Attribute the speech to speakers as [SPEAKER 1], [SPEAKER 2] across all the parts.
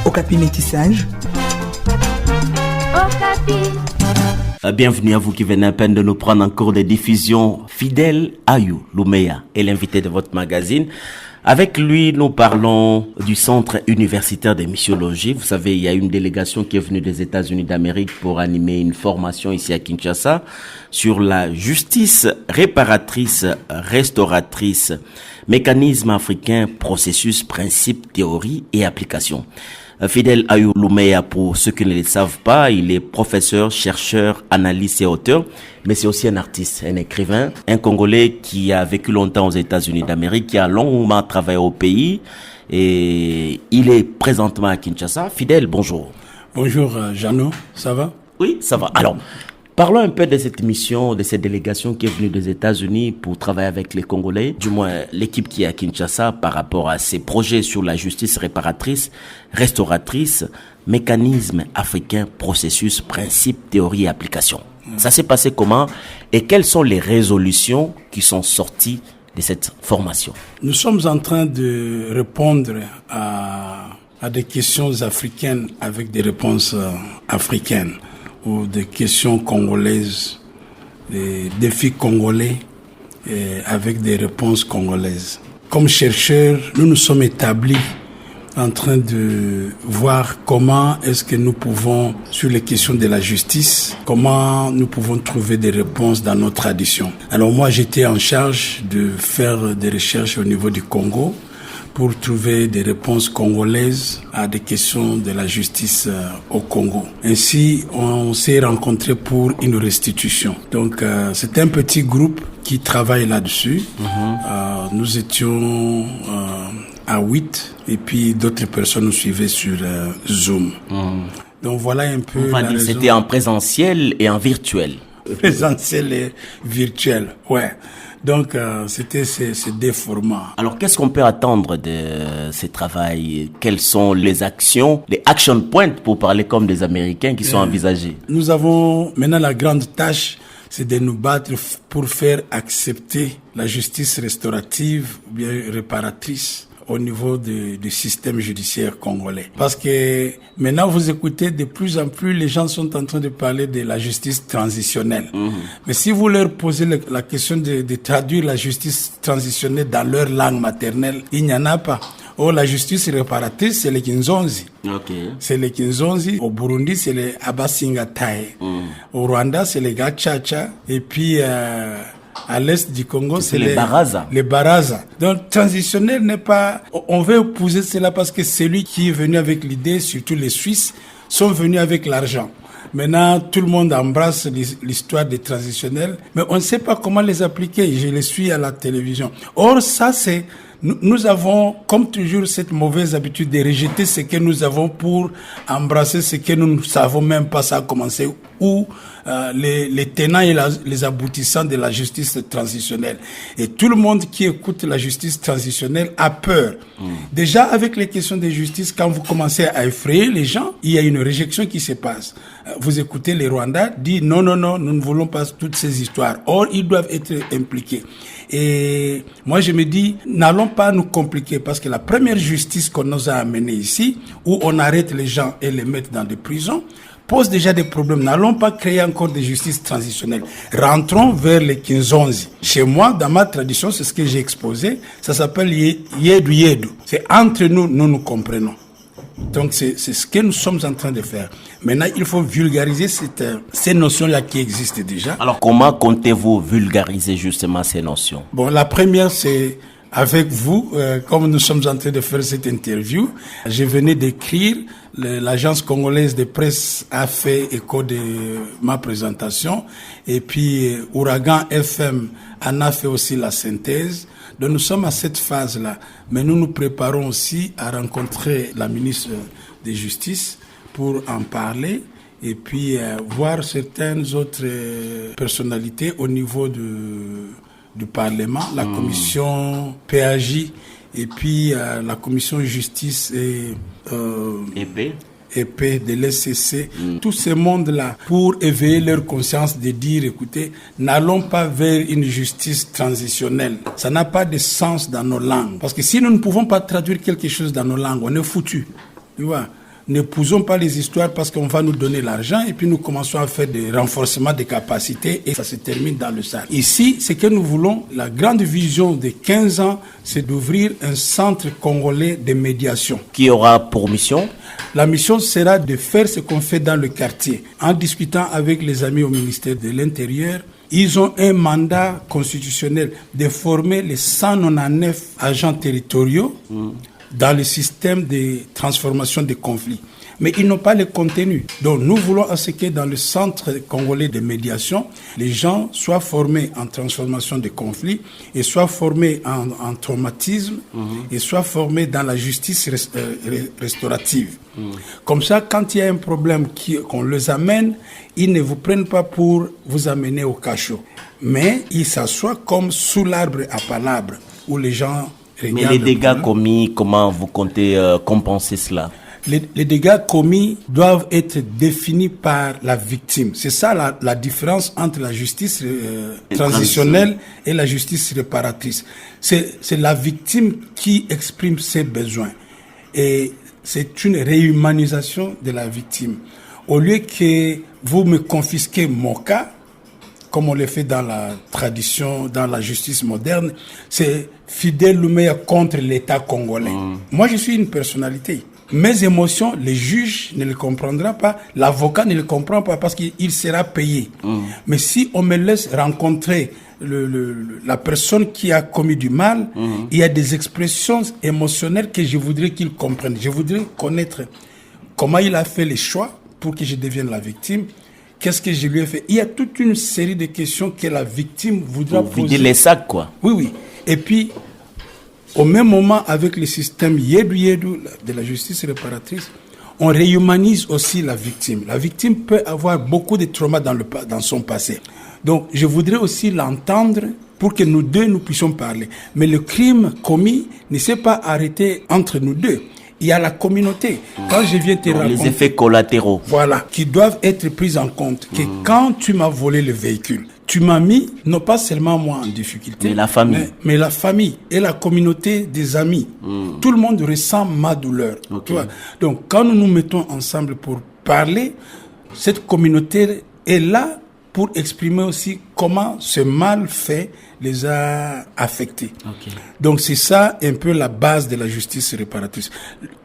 [SPEAKER 1] Okapi métissage.
[SPEAKER 2] Bienvenue à vous qui venez à peine de nous prendre en cours de diffusion. Fidèle Ayou Loumeya est l'invité de votre magazine. Avec lui, nous parlons du Centre universitaire de missiologie. Vous savez, il y a une délégation qui est venue des États-Unis d'Amérique pour animer une formation ici à Kinshasa sur la justice réparatrice, restauratrice, mécanisme africain, processus, principe, théorie et application. Fidèle Ayou Loumeya, pour ceux qui ne le savent pas, il est professeur, chercheur, analyste et auteur, mais c'est aussi un artiste, un écrivain, un Congolais qui a vécu longtemps aux États-Unis d'Amérique, qui a longuement travaillé au pays, et il est présentement à Kinshasa. Fidèle, bonjour.
[SPEAKER 3] Bonjour Jeannot, ça va?
[SPEAKER 2] Oui, ça va. Alors, parlons un peu de cette mission, de cette délégation qui est venue des États-Unis pour travailler avec les Congolais, du moins l'équipe qui est à Kinshasa par rapport à ces projets sur la justice réparatrice, restauratrice, mécanisme africain, processus, principe, théorie et application. Ça s'est passé comment et quelles sont les résolutions qui sont sorties de cette formation?
[SPEAKER 3] Nous sommes en train de répondre à des questions africaines avec des réponses africaines, ou des questions congolaises, des défis congolais avec des réponses congolaises. Comme chercheurs, nous nous sommes établis en train de voir comment est-ce que nous pouvons, sur les questions de la justice, comment nous pouvons trouver des réponses dans nos traditions. Alors moi, j'étais en charge de faire des recherches au niveau du Congo pour trouver des réponses congolaises à des questions de la justice au Congo. Ainsi, on s'est rencontrés pour une restitution. Donc, c'est un petit groupe qui travaille là-dessus. Nous étions à 8 et puis d'autres personnes nous suivaient sur Zoom. Donc, voilà un peu
[SPEAKER 2] On va dire c'était en présentiel et en virtuel.
[SPEAKER 3] Présentiel et virtuel, ouais. Donc, c'était ces deux formats.
[SPEAKER 2] Alors, qu'est-ce qu'on peut attendre de ce travail? Quelles sont les actions, les action points, pour parler comme des Américains, qui sont envisagés?
[SPEAKER 3] Nous avons maintenant la grande tâche, c'est de nous battre pour faire accepter la justice restaurative ou bien réparatrice au niveau du système judiciaire congolais. Parce que maintenant, vous écoutez, de plus en plus, les gens sont en train de parler de la justice transitionnelle. Mais si vous leur posez la question de traduire la justice transitionnelle dans leur langue maternelle, il n'y en a pas. Oh, la justice réparatrice, c'est les Kinzonzi.
[SPEAKER 2] Okay.
[SPEAKER 3] C'est les Kinzonzi. Au Burundi, c'est les Abasingatai. Au Rwanda, c'est les Gachacha. Et puis, à l'est du Congo, c'est
[SPEAKER 2] les Baraza.
[SPEAKER 3] Les Baraza. Donc, transitionnel n'est pas... On veut épouser cela parce que celui qui est venu avec l'idée, surtout les Suisses, sont venus avec l'argent. Maintenant, tout le monde embrasse l'histoire des transitionnels, mais on ne sait pas comment les appliquer. Je les suis à la télévision. Or, ça, c'est... Nous avons, comme toujours, cette mauvaise habitude de rejeter ce que nous avons pour embrasser ce que nous ne savons même pas, ça a commencé, ou les tenants et les aboutissants de la justice transitionnelle. Et tout le monde qui écoute la justice transitionnelle a peur. Déjà, avec les questions de justice, quand vous commencez à effrayer les gens, il y a une réjection qui se passe. Vous écoutez les Rwandais dire non, nous ne voulons pas toutes ces histoires. Or, ils doivent être impliqués. Et moi, je me dis, n'allons pas nous compliquer, parce que la première justice qu'on nous a amenée ici, où on arrête les gens et les met dans des prisons, pose déjà des problèmes. N'allons pas créer encore des justices transitionnelles. Rentrons vers les Kinzonzi. Chez moi, dans ma tradition, c'est ce que j'ai exposé, ça s'appelle Yedu Yedu. C'est entre nous, nous comprenons. Donc, c'est ce que nous sommes en train de faire. Maintenant, il faut vulgariser ces notions-là qui existent déjà.
[SPEAKER 2] Alors, comment comptez-vous vulgariser justement ces notions?
[SPEAKER 3] Bon, la première, c'est avec vous, comme nous sommes en train de faire cette interview. Je venais d'écrire, l'agence congolaise de presse a fait écho de ma présentation. Et puis, Ouragan FM en a fait aussi la synthèse. Donc nous sommes à cette phase-là, mais nous nous préparons aussi à rencontrer la ministre de Justice pour en parler et puis voir certaines autres personnalités au niveau du Parlement, la commission PAJ et puis la commission Justice et EP, de l'SCC, tous ces mondes-là, pour éveiller leur conscience de dire, écoutez, n'allons pas vers une justice transitionnelle. Ça n'a pas de sens dans nos langues. Parce que si nous ne pouvons pas traduire quelque chose dans nos langues, on est foutus. Tu vois? N'épousons pas les histoires parce qu'on va nous donner l'argent et puis nous commençons à faire des renforcements des capacités et ça se termine dans le sale. Ici, ce que nous voulons, la grande vision de 15 ans, c'est d'ouvrir un centre congolais de médiation.
[SPEAKER 2] Qui aura pour mission?
[SPEAKER 3] La mission sera de faire ce qu'on fait dans le quartier. En discutant avec les amis au ministère de l'Intérieur, ils ont un mandat constitutionnel de former les 199 agents territoriaux dans le système de transformation des conflits. Mais ils n'ont pas le contenu. Donc nous voulons à ce que dans le centre congolais de médiation, les gens soient formés en transformation des conflits et soient formés en traumatisme et soient formés dans la justice restaurative. Comme ça, quand il y a un problème qu'on les amène, ils ne vous prennent pas pour vous amener au cachot. Mais ils s'assoient comme sous l'arbre à palabre où les gens...
[SPEAKER 2] Mais les dégâts commis, comment vous comptez compenser cela?
[SPEAKER 3] Les dégâts commis doivent être définis par la victime. C'est ça la différence entre la justice transitionnelle et la justice réparatrice. C'est la victime qui exprime ses besoins. Et c'est une réhumanisation de la victime. Au lieu que vous me confisquez mon cas, comme on le fait dans la tradition, dans la justice moderne, c'est Fidèle Louméa contre l'État congolais. Moi, je suis une personnalité. Mes émotions, les juges ne les comprendront pas, l'avocat ne les comprend pas parce qu'il sera payé. Mais si on me laisse rencontrer la personne qui a commis du mal, il y a des expressions émotionnelles que je voudrais qu'il comprenne. Je voudrais connaître comment il a fait les choix pour que je devienne la victime. Qu'est-ce que je lui ai fait? Il y a toute une série de questions que la victime voudra poser.
[SPEAKER 2] Vider les sacs, quoi.
[SPEAKER 3] Oui. Et puis, au même moment, avec le système Yedu de la justice réparatrice, on réhumanise aussi la victime. La victime peut avoir beaucoup de traumas dans son passé. Donc, je voudrais aussi l'entendre pour que nous deux, nous puissions parler. Mais le crime commis ne s'est pas arrêté entre nous deux. Il y a la communauté. Quand je viens te raconter...
[SPEAKER 2] Les effets collatéraux.
[SPEAKER 3] Voilà, qui doivent être pris en compte. Que quand tu m'as volé le véhicule, tu m'as mis, non pas seulement moi en difficulté,
[SPEAKER 2] mais la famille.
[SPEAKER 3] Mais la famille et la communauté des amis. Tout le monde ressent ma douleur.
[SPEAKER 2] Okay.
[SPEAKER 3] Tu vois? Donc, quand nous nous mettons ensemble pour parler, cette communauté est là pour exprimer aussi comment ce mal fait les a affectés.
[SPEAKER 2] Okay.
[SPEAKER 3] Donc c'est ça un peu la base de la justice réparatrice.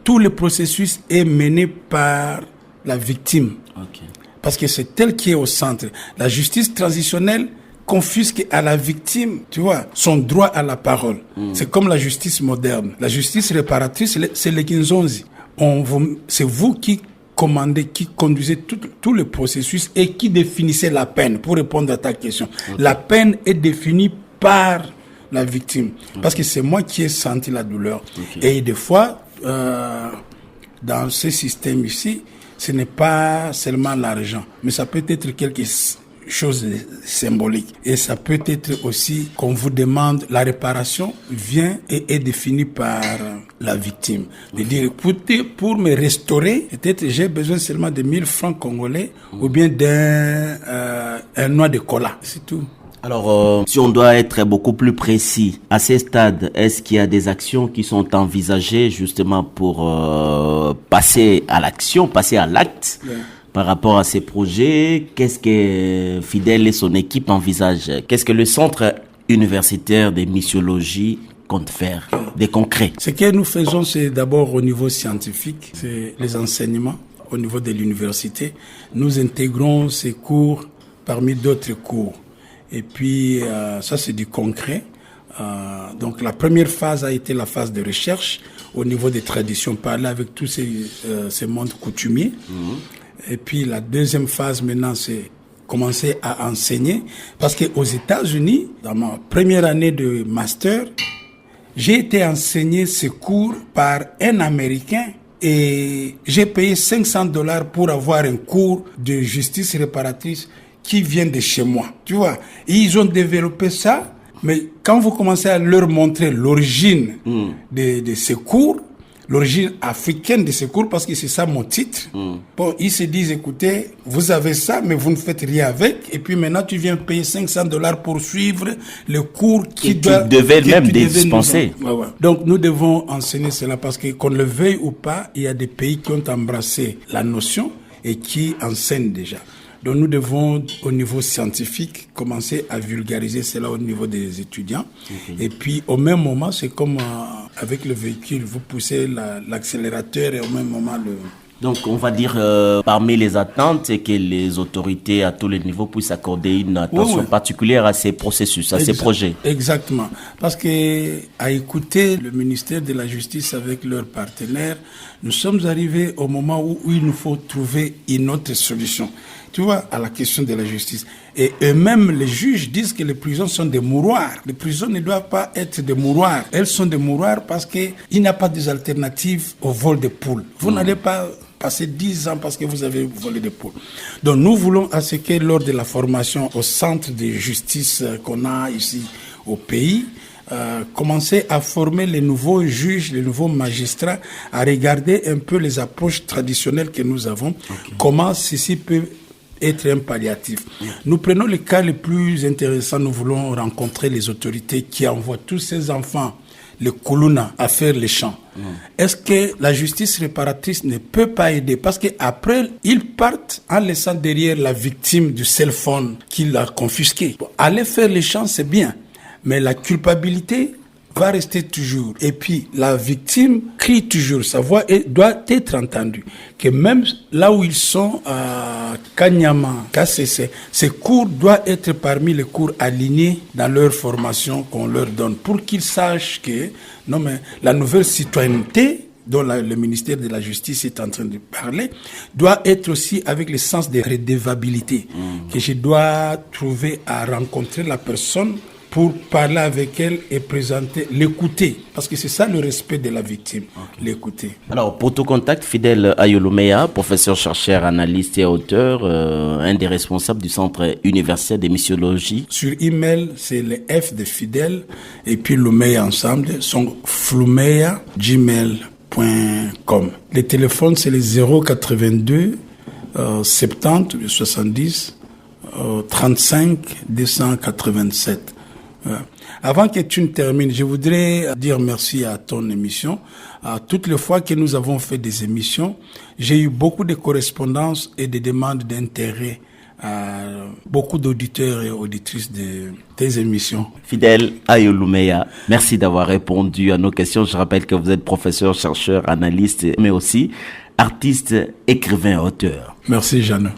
[SPEAKER 3] Tout le processus est mené par la victime.
[SPEAKER 2] Okay.
[SPEAKER 3] Parce que c'est elle qui est au centre. La justice transitionnelle confisque à la victime, tu vois, son droit à la parole. C'est comme la justice moderne. La justice réparatrice, c'est le Kinzonzi. C'est vous qui commandez, qui conduisez tout le processus et qui définissez la peine, pour répondre à ta question. Okay. La peine est définie par la victime. Parce que c'est moi qui ai senti la douleur. Et des fois, dans ce système ici, ce n'est pas seulement l'argent, mais ça peut être quelque chose de symbolique. Et ça peut être aussi qu'on vous demande, la réparation vient et est définie par la victime. De dire, pour me restaurer, peut-être j'ai besoin seulement de 1000 francs congolais ou bien d'un noix de cola. C'est tout.
[SPEAKER 2] Alors, si on doit être beaucoup plus précis, à ce stade, est-ce qu'il y a des actions qui sont envisagées justement pour passer à l'action, passer à l'acte par rapport à ces projets? Qu'est-ce que Fidèle et son équipe envisagent? Qu'est-ce que le Centre universitaire de missiologie compte faire des concrets?
[SPEAKER 3] Ce que nous faisons, c'est d'abord au niveau scientifique, c'est les enseignements au niveau de l'université. Nous intégrons ces cours parmi d'autres cours. Et puis, ça, c'est du concret. Donc, la première phase a été la phase de recherche au niveau des traditions, parler avec tous ces mondes coutumiers. Et puis, la deuxième phase, maintenant, c'est commencer à enseigner. Parce qu'aux États-Unis, dans ma première année de master, j'ai été enseigné ce cours par un Américain et j'ai payé $500 pour avoir un cours de justice réparatrice qui vient de chez moi, tu vois. Et ils ont développé ça, mais quand vous commencez à leur montrer l'origine de ces cours, l'origine africaine de ces cours, parce que c'est ça mon titre. Bon, ils se disent, écoutez, vous avez ça, mais vous ne faites rien avec, et puis maintenant tu viens payer $500 pour suivre le cours qui
[SPEAKER 2] devait même dispenser.
[SPEAKER 3] Ouais. Donc nous devons enseigner cela, parce que qu'on le veuille ou pas, il y a des pays qui ont embrassé la notion et qui enseignent déjà. Donc nous devons, au niveau scientifique, commencer à vulgariser cela au niveau des étudiants. Et puis au même moment, c'est comme avec le véhicule, vous poussez l'accélérateur et au même moment
[SPEAKER 2] Donc on va dire, parmi les attentes, c'est que les autorités à tous les niveaux puissent accorder une attention particulière à ces processus, à ces projets.
[SPEAKER 3] Exactement. Parce que à écouter le ministère de la Justice avec leurs partenaires, nous sommes arrivés au moment où il nous faut trouver une autre solution. Tu vois, à la question de la justice. Et eux-mêmes, les juges disent que les prisons sont des mouroirs. Les prisons ne doivent pas être des mouroirs. Elles sont des mouroirs parce qu'il n'y a pas d'alternative au vol de poules. Vous n'allez pas passer 10 ans parce que vous avez volé des poules. Donc nous voulons à ce que lors de la formation au centre de justice qu'on a ici au pays, commencer à former les nouveaux juges, les nouveaux magistrats, à regarder un peu les approches traditionnelles que nous avons, comment ceci peut être un palliatif. Nous prenons le cas le plus intéressant, nous voulons rencontrer les autorités qui envoient tous ces enfants, les Koulouna, à faire les champs. Est-ce que la justice réparatrice ne peut pas aider? Parce qu'après, ils partent en laissant derrière la victime du cell phone qu'il a confisqué. Bon, aller faire les champs, c'est bien, mais la culpabilité va rester toujours. Et puis, la victime crie toujours. Sa voix doit être entendue. Que même là où ils sont, à Kanyama, KCC, ces cours doivent être parmi les cours alignés dans leur formation qu'on leur donne. Pour qu'ils sachent que, non mais, la nouvelle citoyenneté dont le ministère de la Justice est en train de parler, doit être aussi avec le sens de redevabilité. Que je dois trouver à rencontrer la personne pour parler avec elle et présenter, l'écouter. Parce que c'est ça le respect de la victime, l'écouter.
[SPEAKER 2] Alors, pour tout contact, Fidèle Ayo Loumeya, professeur, chercheur, analyste et auteur, un des responsables du Centre universitaire de missiologie.
[SPEAKER 3] Sur email, c'est le F de Fidèle et puis Loumeya ensemble, sont floumeya@gmail.com. Les téléphones, c'est les 082 70 70 35 287. Avant que tu ne termines, je voudrais dire merci à ton émission. Toutes les fois que nous avons fait des émissions, j'ai eu beaucoup de correspondances et de demandes d'intérêt à beaucoup d'auditeurs et auditrices de tes émissions.
[SPEAKER 2] Fidèle Ayo Loumeya, merci d'avoir répondu à nos questions. Je rappelle que vous êtes professeur, chercheur, analyste, mais aussi artiste, écrivain, auteur.
[SPEAKER 3] Merci, Jeanne.